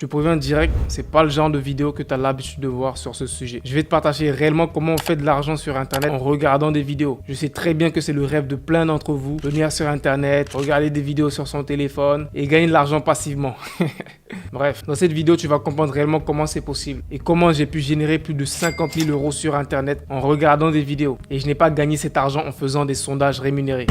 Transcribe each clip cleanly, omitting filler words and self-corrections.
Je te préviens direct, c'est pas le genre de vidéo que tu as l'habitude de voir sur ce sujet. Je vais te partager réellement comment on fait de l'argent sur internet en regardant des vidéos. Je sais très bien que c'est le rêve de plein d'entre vous, venir sur internet, regarder des vidéos sur son téléphone et gagner de l'argent passivement. Bref, dans cette vidéo, tu vas comprendre réellement comment c'est possible et comment j'ai pu générer plus de 50 000 € sur internet en regardant des vidéos. Et je n'ai pas gagné cet argent en faisant des sondages rémunérés.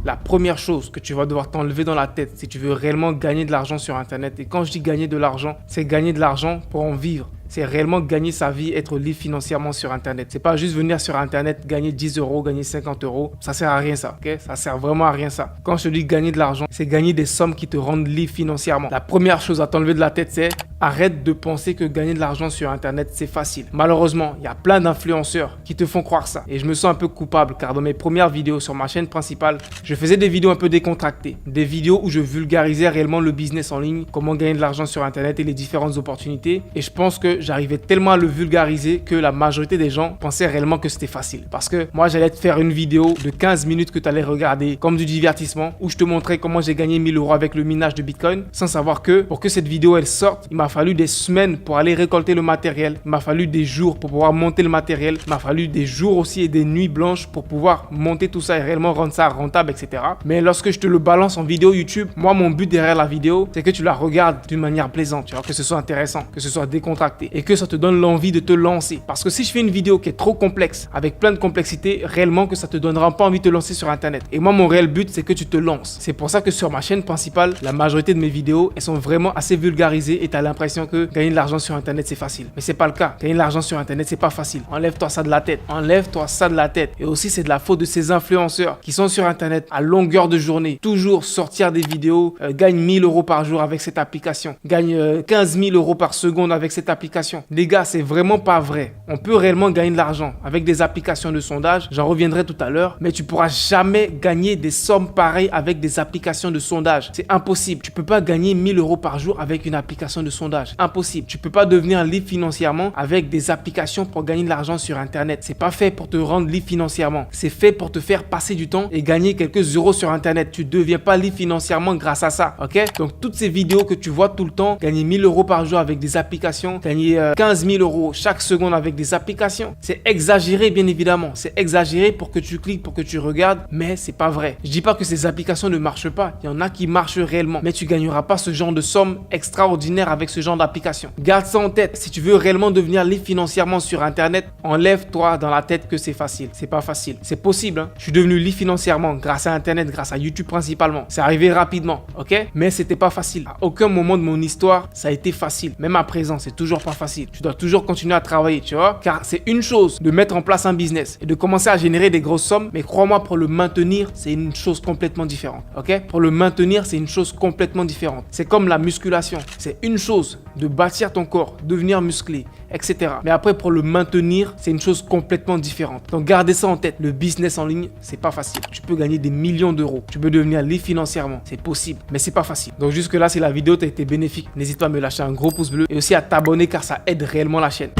La première chose que tu vas devoir t'enlever dans la tête si tu veux réellement gagner de l'argent sur internet, et quand je dis gagner de l'argent, c'est gagner de l'argent pour en vivre. C'est réellement gagner sa vie, être libre financièrement sur internet. C'est pas juste venir sur internet, gagner 10 €, gagner 50 €. Ça sert à rien ça, ok? Ça sert vraiment à rien ça. Quand je te dis gagner de l'argent, c'est gagner des sommes qui te rendent libre financièrement. La première chose à t'enlever de la tête, c'est arrête de penser que gagner de l'argent sur internet, c'est facile. Malheureusement, il y a plein d'influenceurs qui te font croire ça. Et je me sens un peu coupable car dans mes premières vidéos sur ma chaîne principale, je faisais des vidéos un peu décontractées. Des vidéos où je vulgarisais réellement le business en ligne, comment gagner de l'argent sur internet et les différentes opportunités. Et je pense que j'arrivais tellement à le vulgariser que la majorité des gens pensaient réellement que c'était facile. Parce que moi, j'allais te faire une vidéo de 15 minutes que tu allais regarder comme du divertissement où je te montrais comment j'ai gagné 1000 € avec le minage de Bitcoin sans savoir que pour que cette vidéo elle sorte, il m'a fallu des semaines pour aller récolter le matériel. Il m'a fallu des jours pour pouvoir monter le matériel. Il m'a fallu des jours aussi et des nuits blanches pour pouvoir monter tout ça et réellement rendre ça rentable, etc. Mais lorsque je te le balance en vidéo YouTube, moi, mon but derrière la vidéo, c'est que tu la regardes d'une manière plaisante, tu vois, que ce soit intéressant, que ce soit décontracté et que ça te donne l'envie de te lancer. Parce que si je fais une vidéo qui est trop complexe, avec plein de complexité, réellement que ça te donnera pas envie de te lancer sur internet. Et moi, mon réel but, c'est que tu te lances. C'est pour ça que sur ma chaîne principale, la majorité de mes vidéos, elles sont vraiment assez vulgarisées et tu as l'impression que gagner de l'argent sur internet, c'est facile. Mais c'est pas le cas. Gagner de l'argent sur internet, c'est pas facile. Enlève-toi ça de la tête. Enlève-toi ça de la tête. Et aussi, c'est de la faute de ces influenceurs qui sont sur internet à longueur de journée. Toujours sortir des vidéos, gagne 1000 € par jour avec cette application. Gagne 15 000 € par seconde avec cette application. Les gars, c'est vraiment pas vrai. On peut réellement gagner de l'argent avec des applications de sondage. J'en reviendrai tout à l'heure. Mais tu pourras jamais gagner des sommes pareilles avec des applications de sondage. C'est impossible. Tu peux pas gagner 1000 € par jour avec une application de sondage. Impossible. Tu peux pas devenir libre financièrement avec des applications pour gagner de l'argent sur internet. C'est pas fait pour te rendre libre financièrement. C'est fait pour te faire passer du temps et gagner quelques euros sur internet. Tu deviens pas libre financièrement grâce à ça. Ok? Donc toutes ces vidéos que tu vois tout le temps, gagner 1000 € par jour avec des applications, gagner 15 000 € chaque seconde avec des applications, c'est exagéré bien évidemment. C'est exagéré pour que tu cliques, pour que tu regardes, mais c'est pas vrai. Je dis pas que ces applications ne marchent pas. Il y en a qui marchent réellement, mais tu gagneras pas ce genre de somme extraordinaire avec ce genre d'application. Garde ça en tête. Si tu veux réellement devenir libre financièrement sur internet, enlève-toi dans la tête que c'est facile. C'est pas facile. C'est possible. Hein. Je suis devenu libre financièrement grâce à internet, grâce à YouTube principalement. C'est arrivé rapidement, ok? Mais c'était pas facile. À aucun moment de mon histoire, ça a été facile. Même à présent, c'est toujours pas facile. Tu dois toujours continuer à travailler, tu vois? Car c'est une chose de mettre en place un business et de commencer à générer des grosses sommes, mais crois-moi, pour le maintenir, c'est une chose complètement différente, ok? Pour le maintenir, c'est une chose complètement différente. C'est comme la musculation. C'est une chose de bâtir ton corps, devenir musclé, etc. Mais après, pour le maintenir, c'est une chose complètement différente. Donc, gardez ça en tête. Le business en ligne, c'est pas facile. Tu peux gagner des millions d'euros. Tu peux devenir libre financièrement. C'est possible, mais c'est pas facile. Donc, jusque-là, si la vidéo t'a été bénéfique, n'hésite pas à me lâcher un gros pouce bleu et aussi à t'abonner car ça aide réellement la chaîne.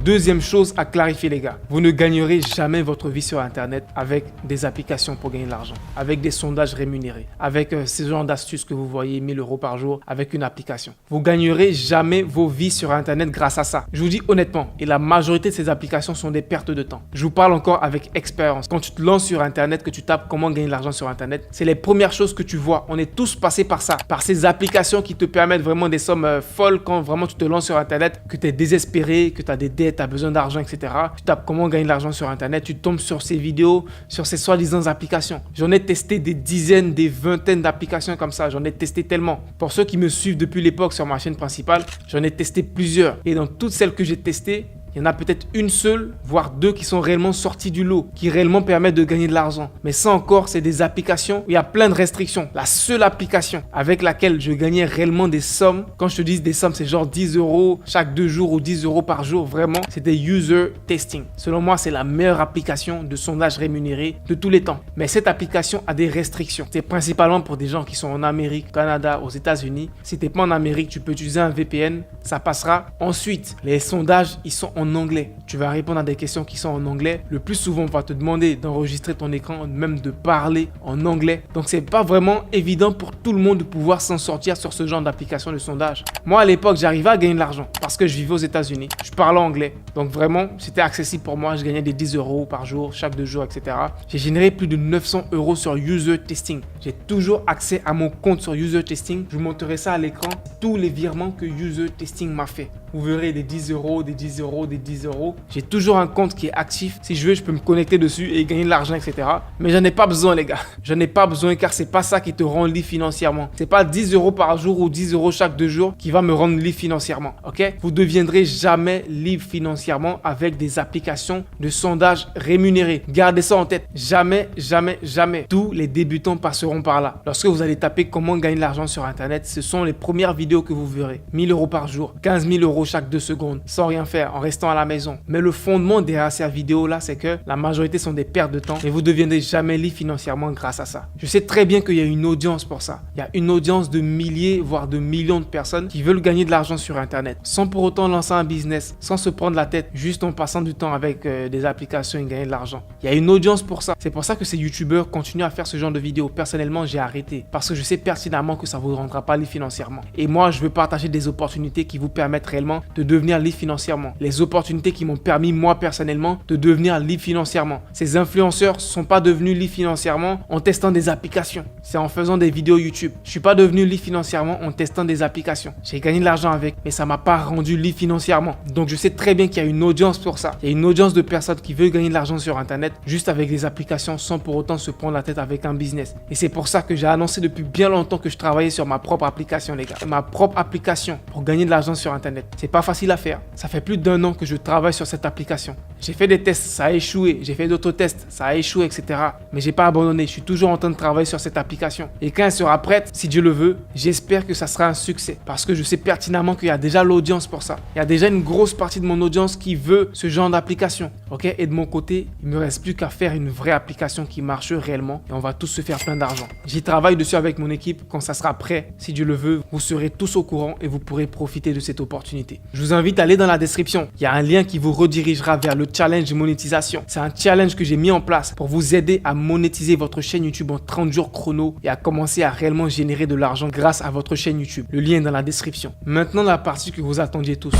Deuxième chose à clarifier les gars, vous ne gagnerez jamais votre vie sur internet avec des applications pour gagner de l'argent, avec des sondages rémunérés, avec ce genre d'astuces que vous voyez 1000 € par jour avec une application. Vous gagnerez jamais vos vies sur internet grâce à ça. Je vous dis honnêtement, et la majorité de ces applications sont des pertes de temps. Je vous parle encore avec expérience. Quand tu te lances sur internet, que tu tapes comment gagner de l'argent sur internet, c'est les premières choses que tu vois. On est tous passés par ça, par ces applications qui te permettent vraiment des sommes folles quand vraiment tu te lances sur internet, que tu es désespéré, que tu as des dettes, tu as besoin d'argent, etc. Tu tapes comment gagner de l'argent sur internet, tu tombes sur ces vidéos, sur ces soi-disant applications. J'en ai testé des dizaines, des vingtaines d'applications comme ça. J'en ai testé tellement. Pour ceux qui me suivent depuis l'époque sur ma chaîne principale, j'en ai testé plusieurs. Et dans toutes celles que j'ai testées, il y en a peut-être une seule, voire deux qui sont réellement sorties du lot, qui réellement permettent de gagner de l'argent. Mais ça encore, c'est des applications où il y a plein de restrictions. La seule application avec laquelle je gagnais réellement des sommes, quand je te dis des sommes, c'est genre 10 € chaque 2 jours ou 10 € par jour, vraiment, c'était User Testing. Selon moi, c'est la meilleure application de sondage rémunéré de tous les temps. Mais cette application a des restrictions. C'est principalement pour des gens qui sont en Amérique, Canada, aux États-Unis. Si tu n'es pas en Amérique, tu peux utiliser un VPN, ça passera. Ensuite, les sondages, ils sont en anglais. Tu vas répondre à des questions qui sont en anglais. Le plus souvent, on va te demander d'enregistrer ton écran, même de parler en anglais. Donc, c'est pas vraiment évident pour tout le monde de pouvoir s'en sortir sur ce genre d'application de sondage. Moi, à l'époque, j'arrivais à gagner de l'argent parce que je vivais aux États-Unis. Je parlais anglais. Donc, vraiment, c'était accessible pour moi. Je gagnais des 10 € par jour, chaque 2 jours, etc. J'ai généré plus de 900 € sur User Testing. J'ai toujours accès à mon compte sur User Testing. Je vous montrerai ça à l'écran, tous les virements que User Testing m'a fait. Vous verrez des 10 €, des 10 €, des 10 €. J'ai toujours un compte qui est actif. Si je veux, je peux me connecter dessus et gagner de l'argent, etc. Mais j'en ai pas besoin, les gars. J'en ai pas besoin car c'est pas ça qui te rend libre financièrement. C'est pas 10 € par jour ou 10 € chaque 2 jours qui va me rendre libre financièrement. Ok? Vous deviendrez jamais libre financièrement avec des applications de sondage rémunérées. Gardez ça en tête. Jamais, jamais, jamais. Tous les débutants passeront par là. Lorsque vous allez taper comment gagner de l'argent sur Internet, ce sont les premières vidéos que vous verrez. 1000 € par jour, 15 000 € chaque 2 secondes, sans rien faire, en restant à la maison. Mais le fondement derrière ces vidéos-là, c'est que la majorité sont des pertes de temps et vous ne deviendrez jamais libre financièrement grâce à ça. Je sais très bien qu'il y a une audience pour ça. Il y a une audience de milliers, voire de millions de personnes qui veulent gagner de l'argent sur Internet, sans pour autant lancer un business, sans se prendre la tête, juste en passant du temps avec des applications et gagner de l'argent. Il y a une audience pour ça. C'est pour ça que ces youtubeurs continuent à faire ce genre de vidéos. Personnellement, j'ai arrêté parce que je sais pertinemment que ça ne vous rendra pas libre financièrement. Et moi, je veux partager des opportunités qui vous permettent réellement de devenir libre financièrement. Les opportunités qui m'ont permis, moi personnellement, de devenir libre financièrement. Ces influenceurs ne sont pas devenus libres financièrement en testant des applications. C'est en faisant des vidéos YouTube. Je ne suis pas devenu libre financièrement en testant des applications. J'ai gagné de l'argent avec, mais ça ne m'a pas rendu libre financièrement. Donc je sais très bien qu'il y a une audience pour ça. Il y a une audience de personnes qui veulent gagner de l'argent sur Internet juste avec des applications sans pour autant se prendre la tête avec un business. Et c'est pour ça que j'ai annoncé depuis bien longtemps que je travaillais sur ma propre application, les gars. Ma propre application pour gagner de l'argent sur Internet. C'est pas facile à faire. Ça fait plus d'1 an que je travaille sur cette application. J'ai fait des tests, ça a échoué. J'ai fait d'autres tests, ça a échoué, etc. Mais j'ai pas abandonné. Je suis toujours en train de travailler sur cette application. Et quand elle sera prête, si Dieu le veut, j'espère que ça sera un succès. Parce que je sais pertinemment qu'il y a déjà l'audience pour ça. Il y a déjà une grosse partie de mon audience qui veut ce genre d'application. Ok? Et de mon côté, il me reste plus qu'à faire une vraie application qui marche réellement. Et on va tous se faire plein d'argent. J'y travaille dessus avec mon équipe. Quand ça sera prêt, si Dieu le veut, vous serez tous au courant et vous pourrez profiter de cette opportunité. Je vous invite à aller dans la description. Il y a un lien qui vous redirigera vers le challenge monétisation. C'est un challenge que j'ai mis en place pour vous aider à monétiser votre chaîne YouTube en 30 jours chrono et à commencer à réellement générer de l'argent grâce à votre chaîne YouTube. Le lien est dans la description. Maintenant, la partie que vous attendiez tous.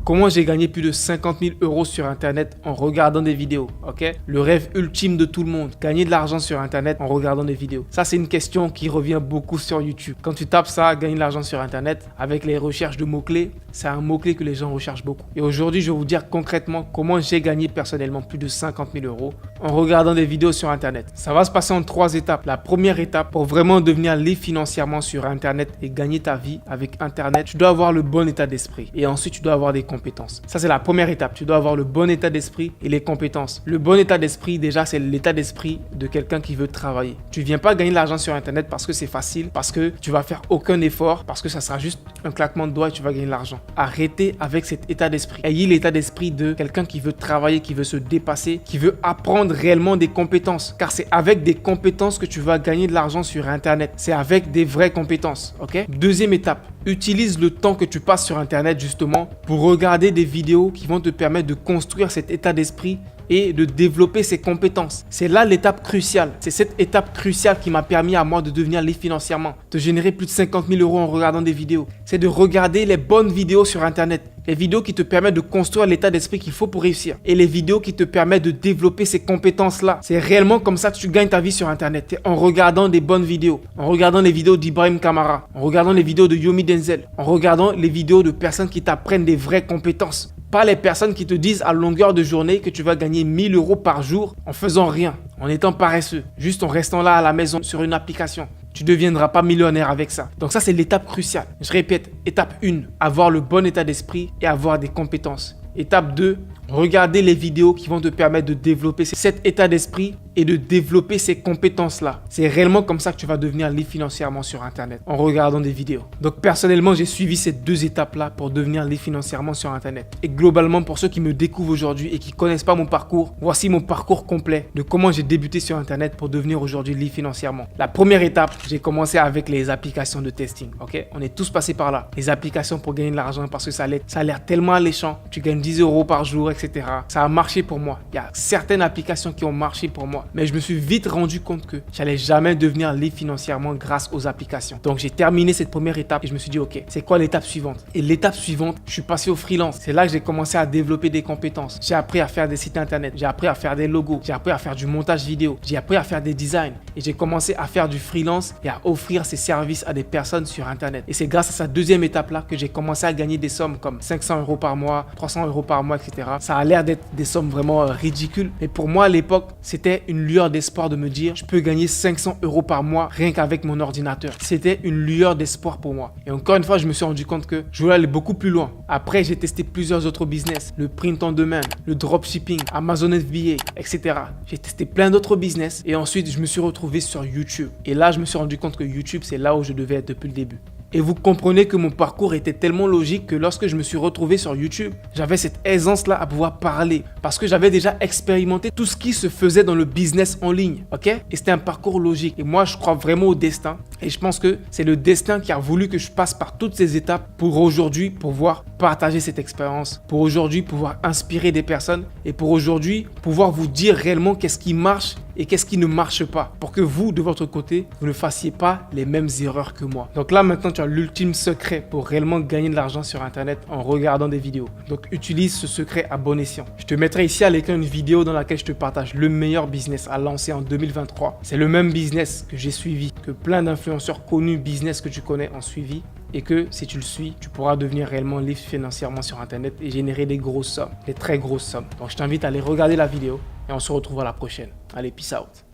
Comment j'ai gagné plus de 50 000 € sur Internet en regardant des vidéos, ok? Le rêve ultime de tout le monde, gagner de l'argent sur Internet en regardant des vidéos. Ça, c'est une question qui revient beaucoup sur YouTube. Quand tu tapes ça, gagner de l'argent sur Internet, avec les recherches de mots-clés, c'est un mot-clé que les gens recherchent beaucoup. Et aujourd'hui, je vais vous dire concrètement comment j'ai gagné personnellement plus de 50 000 € en regardant des vidéos sur Internet. Ça va se passer en 3 étapes. La première étape, pour vraiment devenir libre financièrement sur Internet et gagner ta vie avec Internet, tu dois avoir le bon état d'esprit. Et ensuite, tu dois avoir des compétences. Ça, c'est la première étape. Tu dois avoir le bon état d'esprit et les compétences. Le bon état d'esprit, déjà, c'est l'état d'esprit de quelqu'un qui veut travailler. Tu ne viens pas gagner de l'argent sur Internet parce que c'est facile, parce que tu vas faire aucun effort, parce que ça sera juste un claquement de doigts et tu vas gagner de l'argent. Arrêtez avec cet état d'esprit. Ayez l'état d'esprit de quelqu'un qui veut travailler, qui veut se dépasser, qui veut apprendre réellement des compétences. Car c'est avec des compétences que tu vas gagner de l'argent sur Internet. C'est avec des vraies compétences. Ok? Deuxième étape, utilise le temps que tu passes sur Internet justement pour regarder des vidéos qui vont te permettre de construire cet état d'esprit et de développer ses compétences. C'est là l'étape cruciale. C'est cette étape cruciale qui m'a permis à moi de devenir libre financièrement, de générer plus de 50 000 € en regardant des vidéos. C'est de regarder les bonnes vidéos sur Internet. Les vidéos qui te permettent de construire l'état d'esprit qu'il faut pour réussir. Et les vidéos qui te permettent de développer ces compétences-là. C'est réellement comme ça que tu gagnes ta vie sur Internet. C'est en regardant des bonnes vidéos. En regardant les vidéos d'Ibrahim Kamara. En regardant les vidéos de Yomi Denzel. En regardant les vidéos de personnes qui t'apprennent des vraies compétences. Pas les personnes qui te disent à longueur de journée que tu vas gagner 1000 € par jour en faisant rien, en étant paresseux, juste en restant là à la maison sur une application. Tu ne deviendras pas millionnaire avec ça. Donc ça, c'est l'étape cruciale. Je répète, étape 1, avoir le bon état d'esprit et avoir des compétences. Étape 2, Regardez les vidéos qui vont te permettre de développer cet état d'esprit et de développer ces compétences-là. C'est réellement comme ça que tu vas devenir libre financièrement sur Internet, en regardant des vidéos. Donc personnellement, j'ai suivi ces 2 étapes-là pour devenir libre financièrement sur Internet. Et globalement, pour ceux qui me découvrent aujourd'hui et qui ne connaissent pas mon parcours, voici mon parcours complet de comment j'ai débuté sur Internet pour devenir aujourd'hui libre financièrement. La première étape, j'ai commencé avec les applications de testing. Ok, on est tous passés par là. Les applications pour gagner de l'argent parce que ça a l'air tellement alléchant. Tu gagnes 10 € par jour, etc. Ça a marché pour moi. Il y a certaines applications qui ont marché pour moi. Mais je me suis vite rendu compte que j'allais jamais devenir libre financièrement grâce aux applications. Donc j'ai terminé cette première étape et je me suis dit ok, c'est quoi l'étape suivante? Et l'étape suivante, je suis passé au freelance. C'est là que j'ai commencé à développer des compétences. J'ai appris à faire des sites internet, j'ai appris à faire des logos, j'ai appris à faire du montage vidéo, j'ai appris à faire des designs et j'ai commencé à faire du freelance et à offrir ces services à des personnes sur internet. Et c'est grâce à cette deuxième étape là que j'ai commencé à gagner des sommes comme 500 € par mois, 300 € par mois, etc. Ça a l'air d'être des sommes vraiment ridicules, mais pour moi à l'époque, c'était une lueur d'espoir de me dire je peux gagner 500 € par mois rien qu'avec mon ordinateur. C'était une lueur d'espoir pour moi. Et encore une fois, je me suis rendu compte que je voulais aller beaucoup plus loin. Après, j'ai testé plusieurs autres business, le print on demand, le dropshipping, Amazon FBA, etc. J'ai testé plein d'autres business et ensuite je me suis retrouvé sur YouTube. Et là, je me suis rendu compte que YouTube, c'est là où je devais être depuis le début. Et vous comprenez que mon parcours était tellement logique que lorsque je me suis retrouvé sur YouTube, j'avais cette aisance-là à pouvoir parler parce que j'avais déjà expérimenté tout ce qui se faisait dans le business en ligne, ok? Et c'était un parcours logique. Et moi, je crois vraiment au destin et je pense que c'est le destin qui a voulu que je passe par toutes ces étapes pour aujourd'hui pouvoir partager cette expérience, pour aujourd'hui pouvoir inspirer des personnes et pour aujourd'hui pouvoir vous dire réellement qu'est-ce qui marche et qu'est-ce qui ne marche pas pour que vous, de votre côté, vous ne fassiez pas les mêmes erreurs que moi. Donc là, maintenant, tu as l'ultime secret pour réellement gagner de l'argent sur Internet en regardant des vidéos. Donc, utilise ce secret à bon escient. Je te mettrai ici à l'écran une vidéo dans laquelle je te partage le meilleur business à lancer en 2023. C'est le même business que j'ai suivi, que plein d'influenceurs connus business que tu connais ont suivi. Et que si tu le suis, tu pourras devenir réellement libre financièrement sur Internet et générer des grosses sommes, des très grosses sommes. Donc, je t'invite à aller regarder la vidéo et on se retrouve à la prochaine. Allez, peace out.